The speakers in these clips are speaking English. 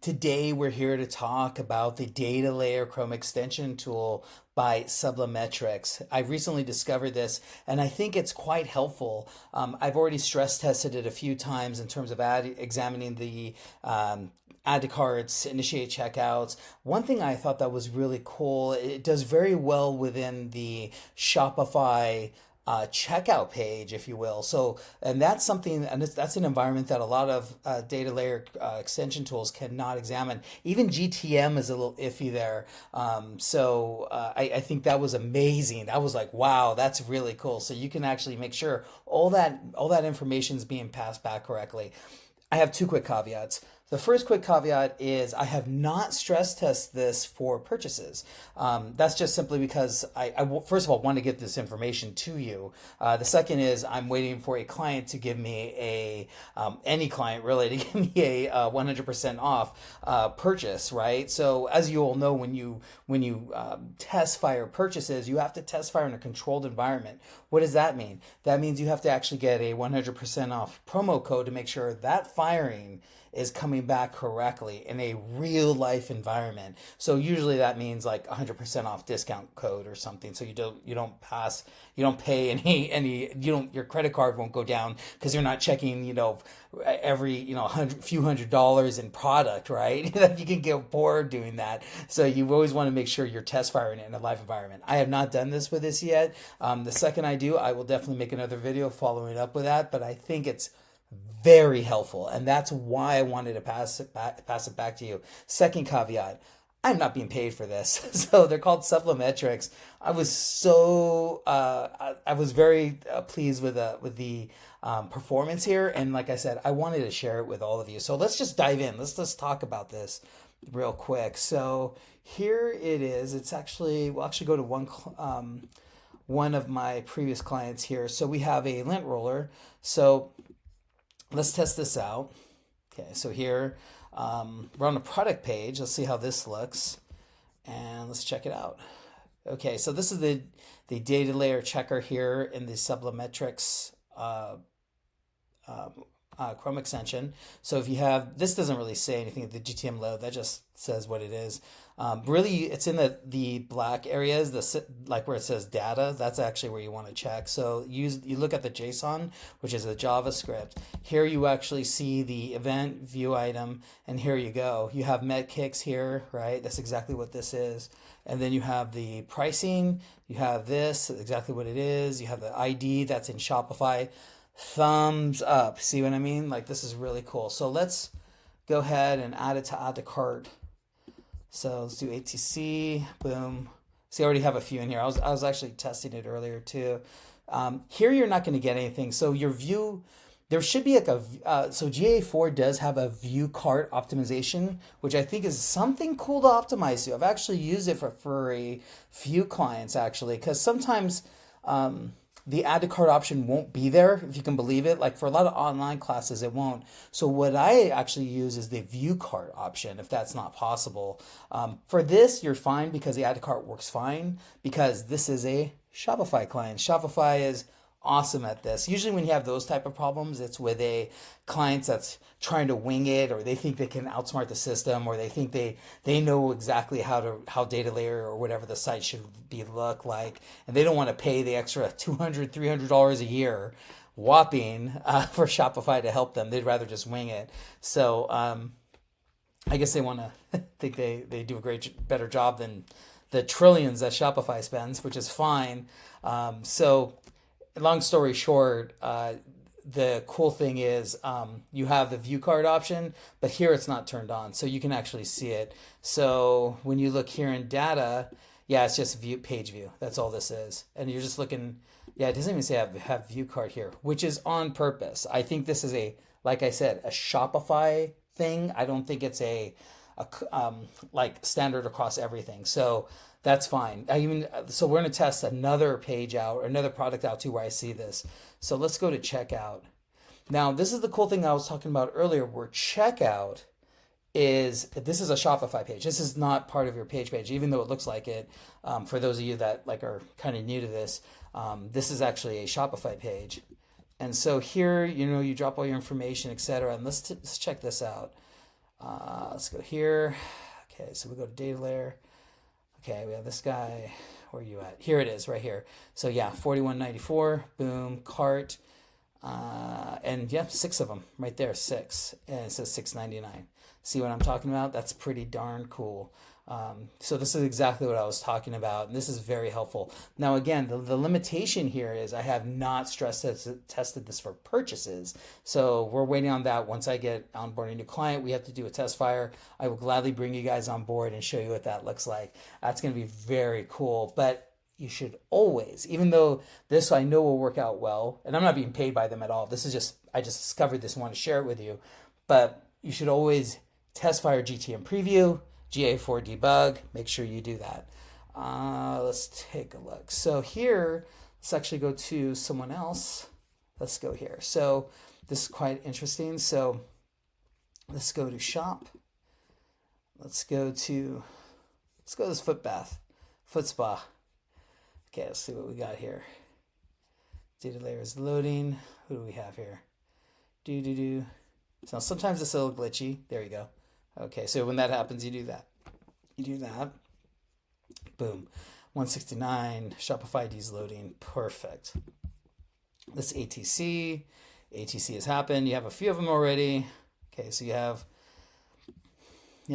Today we're here to talk about the data layer Chrome extension tool by Sublimetrix. I recently discovered this and I think it's quite helpful. I've already stress tested it a few times in terms of examining the add to carts, initiate checkouts. One thing I thought that was really cool, it does very well within the Shopify checkout page, if you will. So, and that's something, and that's an environment that a lot of data layer extension tools cannot examine. Even GTM is a little iffy there. I think that was amazing. I was like, wow, that's really cool. So you can actually make sure all that information is being passed back correctly. I have two quick caveats. The first quick caveat is I have not stress tested this for purchases. That's just simply because first of all, want to get this information to you. The second is I'm waiting for a client to give me any client really, to give me a 100% off purchase, right? So as you all know, when you test fire purchases, you have to test fire in a controlled environment. What does that mean? That means you have to actually get a 100% off promo code to make sure that firing is coming back correctly in a real life environment. So usually that means like 100% off discount code or something. So you don't pay your credit card won't go down because you're not checking, every, few $100s in product, right? You can get bored doing that. So you always want to make sure you're test firing it in a live environment. I have not done this with this yet. The second I do, I will definitely make another video following up with that, but I think it's very helpful, and that's why I wanted to pass it back to you. Second caveat: I'm not being paid for this, so they're called Supplometrics. I was very pleased with the performance here, and like I said, I wanted to share it with all of you. So let's just dive in. Let's talk about this real quick. So here it is. We'll actually go to one of my previous clients here. So we have a lint roller. So let's test this out. Okay, so here we're on the product page. Let's see how this looks, and let's check it out. Okay, so this is the data layer checker here in the Sublimetrix Chrome extension. So if you have, this doesn't really say anything at the GTM load, that just says what it is. Really, it's in the black areas, like where it says data, that's actually where you want to check. So you look at the JSON, which is a JavaScript. Here you actually see the event view item, and here you go. You have met kicks here, right? That's exactly what this is. And then you have the pricing, you have this, exactly what it is. You have the ID that's in Shopify. Thumbs up. See what I mean? Like, this is really cool. So let's go ahead and add to cart. So let's do ATC. Boom. See, I already have a few in here. I was actually testing it earlier too. Here you're not going to get anything. So your view, there should be like so GA4 does have a view cart optimization, which I think is something cool to optimize to. I've actually used it for a few clients actually, because sometimes the add to cart option won't be there, if you can believe it. Like for a lot of online classes, it won't. So what I actually use is the view cart option, if that's not possible. For this, you're fine because the add to cart works fine because this is a Shopify client. Shopify is awesome at this. Usually when you have those type of problems, it's with a client that's trying to wing it, or they think they can outsmart the system, or they think they know exactly how data layer or whatever the site should look like, and they don't want to pay the extra $200, $300 a year whopping for Shopify to help them. They'd rather just wing it. So I guess they want to think they do a better job than the trillions that Shopify spends, which is fine. So long story short, the cool thing is you have the view card option, but here it's not turned on, so you can actually see it. So when you look here in data, yeah, it's just page view. That's all this is, and you're just looking. Yeah, it doesn't even say I have view card here, which is on purpose. I think this is like I said, a Shopify thing. I don't think it's a like standard across everything. So that's fine. So we're going to test another page out, or another product out too, where I see this. So let's go to checkout. Now, this is the cool thing I was talking about earlier, where checkout this is a Shopify page. This is not part of your page, even though it looks like it. For those of you that are kind of new to this, this is actually a Shopify page. And so here, you drop all your information, etc. And let's check this out. Let's go here. Okay, so we go to data layer. Okay, we have this guy. Where are you at? Here it is, right here. So yeah, 41.94. Boom, cart. And yeah, 6 of them right there, 6, and it says 6.99. See what I'm talking about? That's pretty darn cool. So this is exactly what I was talking about, and this is very helpful. Now again, the limitation here is I have not stress tested this for purchases, so we're waiting on that. Once I get on board a new client, we have to do a test fire. I will gladly bring you guys on board and show you what that looks like. That's going to be very cool, but you should always, even though this I know will work out well, and I'm not being paid by them at all. This is just, I just discovered this and want to share it with you, but you should always test fire GTM preview, GA4 debug. Make sure you do that. Let's take a look. So here, let's actually go to someone else. Let's go here. So this is quite interesting. So let's go to shop. Let's go to this foot bath, foot spa. Okay, let's see what we got here. Data layer is loading. Who do we have here? So sometimes it's a little glitchy. There you go. Okay, so when that happens, you do that. You do that. Boom. 169. Shopify ID is loading. Perfect. This ATC. ATC has happened. You have a few of them already. Okay, so you have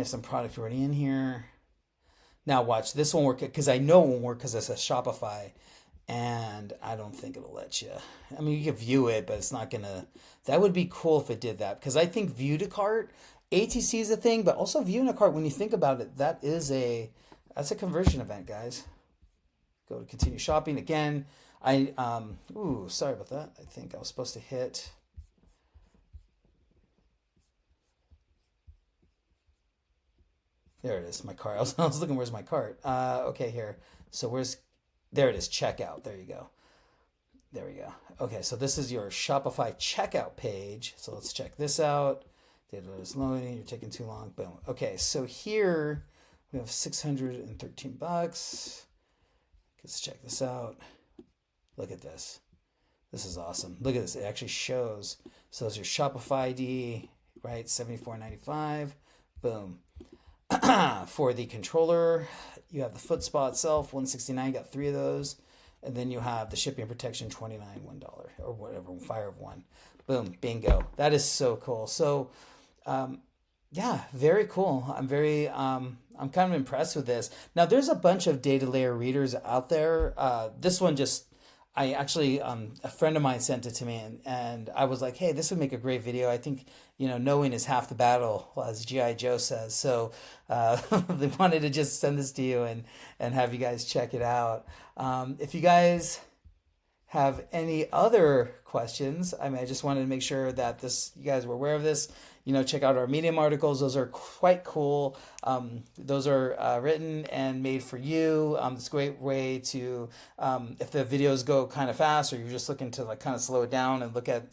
some product already in here. Now watch, this won't work because I know it won't work because it's a Shopify, and I don't think it'll let you. I mean, you can view it, but it's not gonna. That would be cool if it did that, because I think view to cart, ATC is a thing, but also view in a cart. When you think about it, that's a conversion event, guys. Go to continue shopping again. Sorry about that. I think I was supposed to hit. There it is, my cart. I was looking, where's my cart? Okay, here. So there it is, checkout. There you go. There we go. Okay, so this is your Shopify checkout page. So let's check this out. Data is loading, you're taking too long. Boom. Okay, so here we have $613. Let's check this out. Look at this. This is awesome. Look at this. It actually shows. So it's your Shopify ID, right? $74.95. Boom. For the controller, you have the foot spa itself, $169, got 3 of those. And then you have the shipping protection, $29, $1, or whatever, fire of 1. Boom, bingo. That is so cool. So, yeah, very cool. I'm kind of impressed with this. Now, there's a bunch of data layer readers out there. This one I actually, a friend of mine sent it to me, and I was like, hey, this would make a great video. I think, knowing is half the battle, as G.I. Joe says. So they wanted to just send this to you and have you guys check it out. If you guys have any other questions, I just wanted to make sure that you guys were aware of this. Check out our Medium articles. Those are quite cool. Those are written and made for you. It's a great way to, if the videos go kind of fast, or you're just looking to kind of slow it down and look at,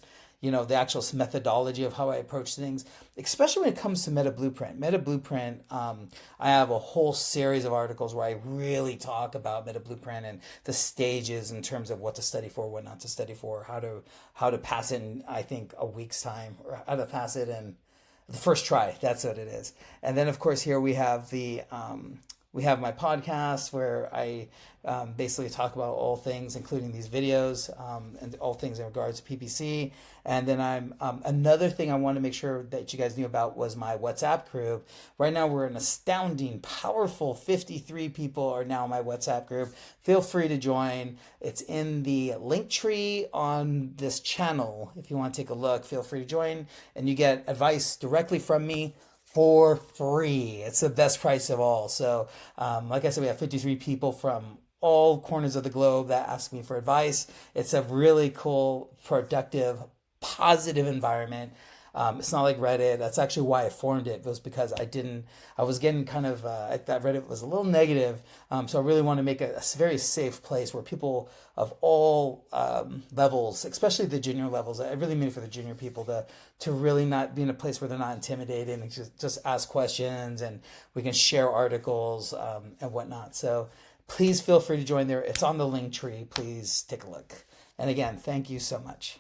the actual methodology of how I approach things, especially when it comes to Meta Blueprint. Meta Blueprint, I have a whole series of articles where I really talk about Meta Blueprint and the stages in terms of what to study for, what not to study for, how to pass it in, I think, a week's time, or how to pass it in the first try. That's what it is. And then, of course, here we have we have my podcast where I basically talk about all things, including these videos, and all things in regards to PPC. And then another thing I want to make sure that you guys knew about was my WhatsApp group. Right now, we're an astounding, powerful 53 people are now in my WhatsApp group. Feel free to join. It's in the link tree on this channel. If you want to take a look, feel free to join, and you get advice directly from me for free. It's the best price of all. So, like I said, we have 53 people from all corners of the globe that ask me for advice. It's a really cool, productive, positive environment. It's not like Reddit. That's actually why I formed it, was because I was getting kind of, that Reddit was a little negative. So I really want to make a very safe place where people of all levels, especially the junior levels, I really mean for the junior people to really not be in a place where they're not intimidated and just ask questions, and we can share articles and whatnot. So please feel free to join there. It's on the link tree. Please take a look. And again, thank you so much.